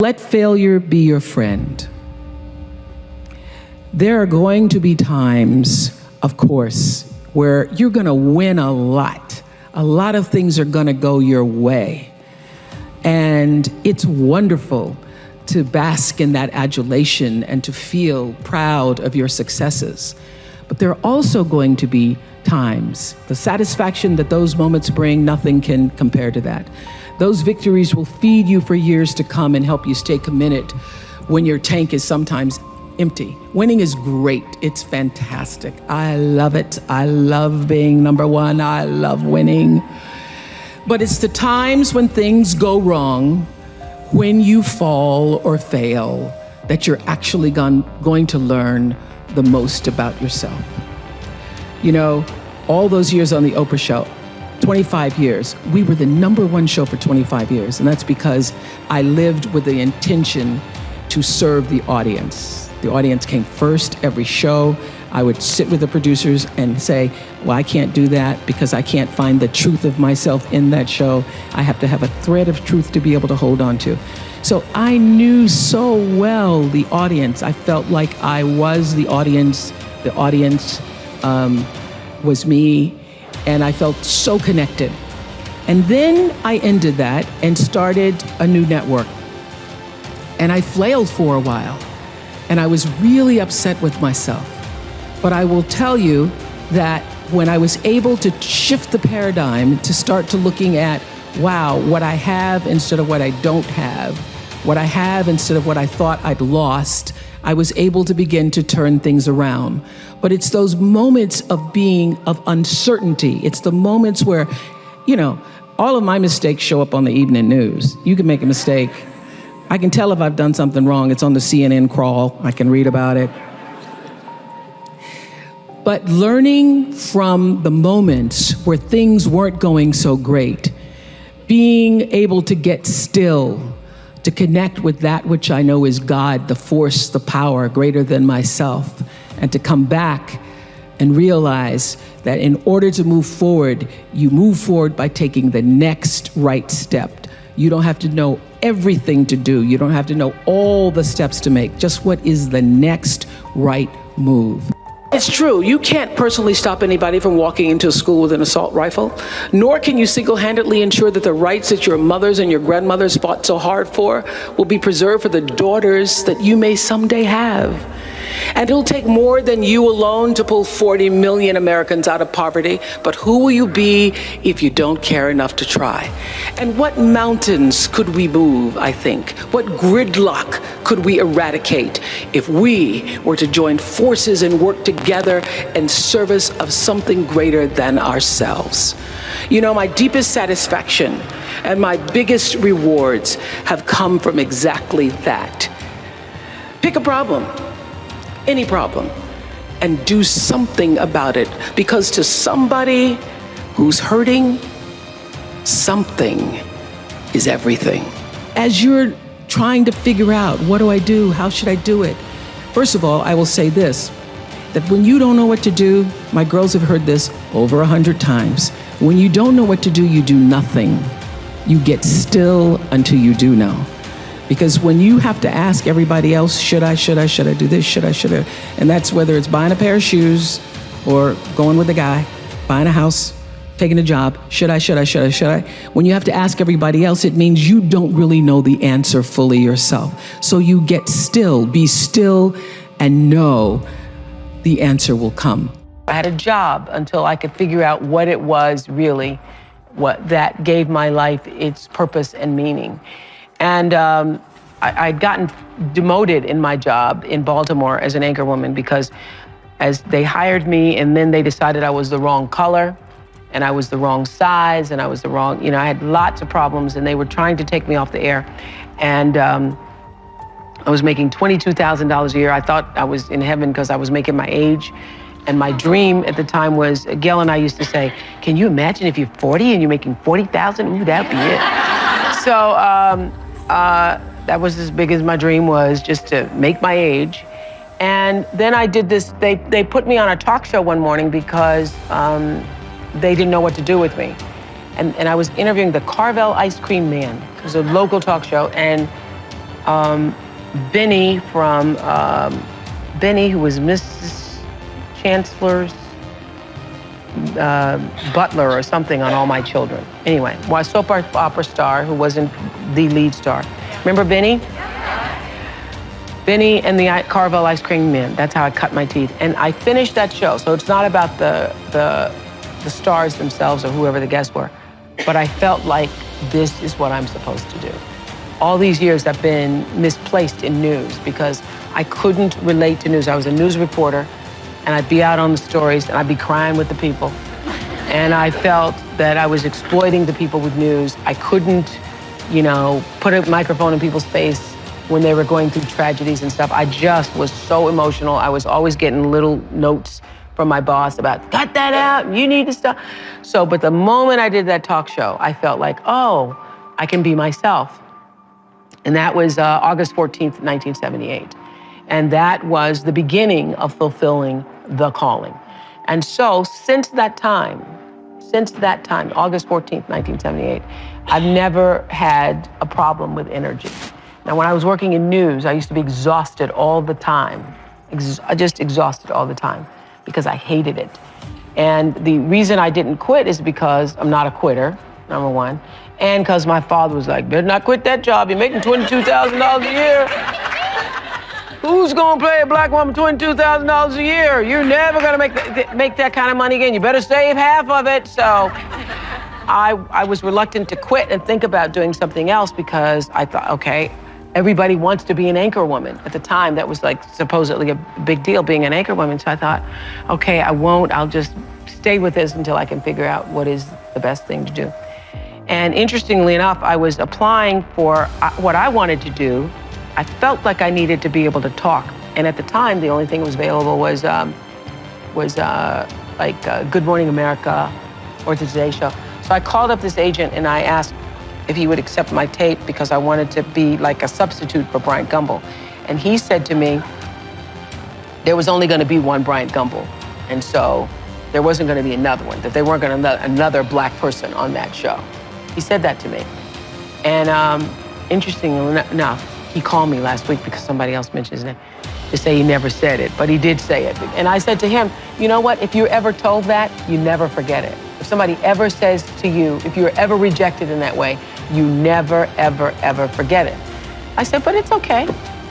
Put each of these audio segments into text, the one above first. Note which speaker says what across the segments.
Speaker 1: Let failure be your friend. There are going to be times, of course, where you're going to win a lot. A lot of things are going to go your way. And it's wonderful to bask in that adulation and to feel proud of your successes. But there are also going to be times, the satisfaction that those moments bring, nothing can compare to that. Those victories will feed you for years to come and help you stay committed when your tank is sometimes empty. Winning is great. It's fantastic. I love it. I love being number one. I love winning. But it's the times when things go wrong, when you fall or fail, that you're actually going to learn the most about yourself. You know, all those years on the Oprah show, 25 years, we were the #1 show for 25 years. And that's because I lived with the intention to serve the audience. The audience came first every show. I would sit with the producers and say, well, I can't do that because I can't find the truth of myself in that show. I have to have a thread of truth to be able to hold on to. So I knew so well the audience. I felt like I was the audience. The audience was me. And I felt so connected. And then I ended that and started a new network. And I flailed for a while. And I was really upset with myself. But I will tell you that when I was able to shift the paradigm to start to looking at, wow, what I have instead of what I don't have, what I have instead of what I thought I'd lost, I was able to begin to turn things around. But it's those moments of uncertainty. It's the moments where, you know, all of my mistakes show up on the evening news. You can make a mistake. I can tell if I've done something wrong. It's on the CNN crawl. I can read about it. But learning from the moments where things weren't going so great, being able to get still, to connect with that which I know is God, the force, the power greater than myself, and to come back and realize that in order to move forward, you move forward by taking the next right step. You don't have to know everything to do. You don't have to know all the steps to make. Just what is the next right move. It's true, you can't personally stop anybody from walking into a school with an assault rifle, nor can you single-handedly ensure that the rights that your mothers and your grandmothers fought so hard for will be preserved for the daughters that you may someday have. And it'll take more than you alone to pull 40 million Americans out of poverty, but who will you be if you don't care enough to try? And what mountains could we move, I think? What gridlock could we eradicate if we were to join forces and work together in service of something greater than ourselves? You know, my deepest satisfaction and my biggest rewards have come from exactly that. Pick a problem. Any problem, and do something about it, because to somebody who's hurting, something is everything. As you're trying to figure out, what do I do? How should I do it? First of all, I will say this, that when you don't know what to do, my girls have heard this over 100 times. When you don't know what to do, you do nothing. You get still until you do know. Because when you have to ask everybody else, should I do this, should I? And that's whether it's buying a pair of shoes or going with a guy, buying a house, taking a job, should I? When you have to ask everybody else, it means you don't really know the answer fully yourself. So you get still, be still, and know the answer will come. I had a job until I could figure out what it was really, what that gave my life its purpose and meaning. And I'd gotten demoted in my job in Baltimore as an anchor woman because as they hired me and then they decided I was the wrong color and I was the wrong size and I was the wrong, you know, I had lots of problems and they were trying to take me off the air. And I was making $22,000 a year. I thought I was in heaven because I was making my age. And my dream at the time was, Gail and I used to say, can you imagine if you're 40 and you're making 40,000? Ooh, that'd be it. So, that was as big as my dream was, just to make my age. And then I did this, they put me on a talk show one morning because they didn't know what to do with me. And I was interviewing the Carvel Ice Cream Man. It was a local talk show, and
Speaker 2: Benny from, Benny, who was Mrs. Chancellor's butler or something on All My Children. Anyway, a soap opera star who wasn't the lead star. Remember Benny? Benny and the Carvel Ice Cream Man. That's how I cut my teeth. And I finished that show. So it's not about the stars themselves or whoever the guests were, but I felt like this is what I'm supposed to do. All these years I've been misplaced in news because I couldn't relate to news. I was a news reporter, and I'd be out on the stories, and I'd be crying with the people. And I felt that I was exploiting the people with news. I couldn't, put a microphone in people's face when they were going through tragedies and stuff. I just was so emotional. I was always getting little notes from my boss about, cut that out, you need to stop. But the moment I did that talk show, I felt like, oh, I can be myself. And that was August 14th, 1978. And that was the beginning of fulfilling the calling. And so since that time, August 14th, 1978, I've never had a problem with energy. Now, when I was working in news, I used to be exhausted all the time. Just exhausted all the time because I hated it. And the reason I didn't quit is because I'm not a quitter, number one, and because my father was like, better not quit that job. You're making $22,000 a year. Who's gonna pay a black woman $22,000 a year? You're never gonna make that kind of money again. You better save half of it. So I was reluctant to quit and think about doing something else because I thought, okay, everybody wants to be an anchor woman. At the time, that was like supposedly a big deal, being an anchor woman. So I thought, okay, I'll just stay with this until I can figure out what is the best thing to do. And interestingly enough, I was applying for what I wanted to do. I felt like I needed to be able to talk. And at the time, the only thing that was available was Good Morning America or the Today Show. So I called up this agent and I asked if he would accept my tape because I wanted to be like a substitute for Bryant Gumbel. And he said to me, there was only gonna be one Bryant Gumbel. And so there wasn't gonna be another one, that they weren't gonna another black person on that show. He said that to me. And interestingly enough, he called me last week because somebody else mentioned his name to say he never said it, but he did say it. And I said to him, you know what? If you're ever told that, you never forget it. If somebody ever says to you, if you're ever rejected in that way, you never, ever, ever forget it. I said, but it's okay.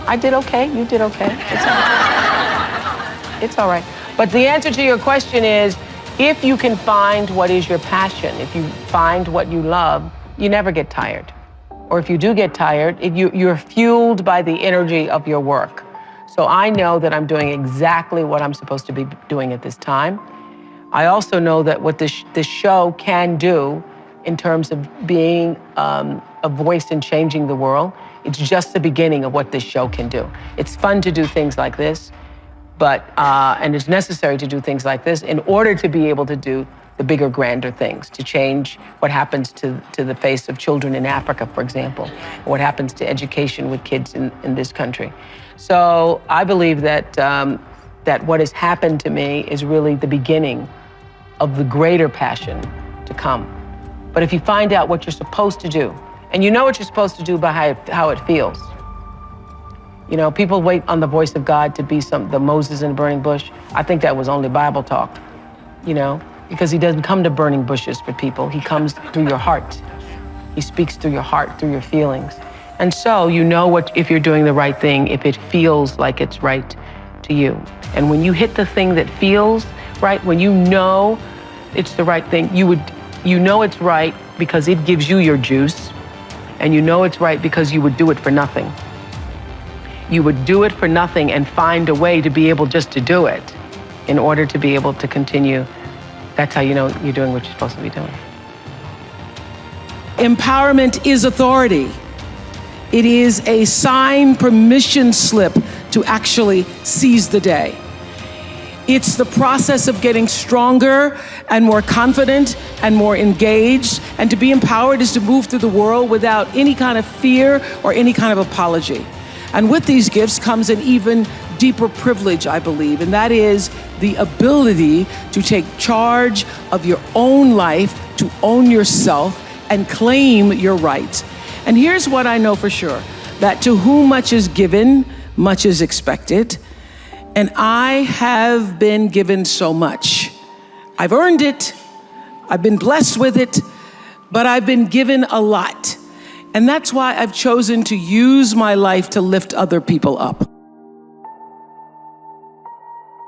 Speaker 2: I did okay, you did okay. It's all right. It's all right. But the answer to your question is, if you can find what is your passion, if you find what you love, you never get tired. Or if you do get tired, you're fueled by the energy of your work. So I know that I'm doing exactly what I'm supposed to be doing at this time. I also know that what this show can do in terms of being a voice in changing the world, it's just the beginning of what this show can do. It's fun to do things like this, and it's necessary to do things like this in order to be able to do the bigger, grander things, to change what happens to the face of children in Africa, for example, what happens to education with kids in this country. So I believe that that what has happened to me is really the beginning of the greater passion to come. But if you find out what you're supposed to do, and you know what you're supposed to do by how it feels. You know, people wait on the voice of God to be the Moses in the burning bush. I think that was only Bible talk, because he doesn't come to burning bushes for people. He comes through your heart. He speaks through your heart, through your feelings. And so you know if you're doing the right thing, if it feels like it's right to you. And when you hit the thing that feels right, when you know it's the right thing, you know it's right because it gives you your juice, and you know it's right because you would do it for nothing. You would do it for nothing and find a way to be able just to do it in order to be able to continue. That's how you know you're doing what you're supposed to be doing.
Speaker 1: Empowerment is authority. It is a signed permission slip to actually seize the day. It's the process of getting stronger and more confident and more engaged. And to be empowered is to move through the world without any kind of fear or any kind of apology. And with these gifts comes an even deeper privilege, I believe, and that is the ability to take charge of your own life, to own yourself, and claim your rights. And here's what I know for sure. that to whom much is given, much is expected. And I have been given so much. I've earned it, I've been blessed with it, but I've been given a lot. And that's why I've chosen to use my life to lift other people up.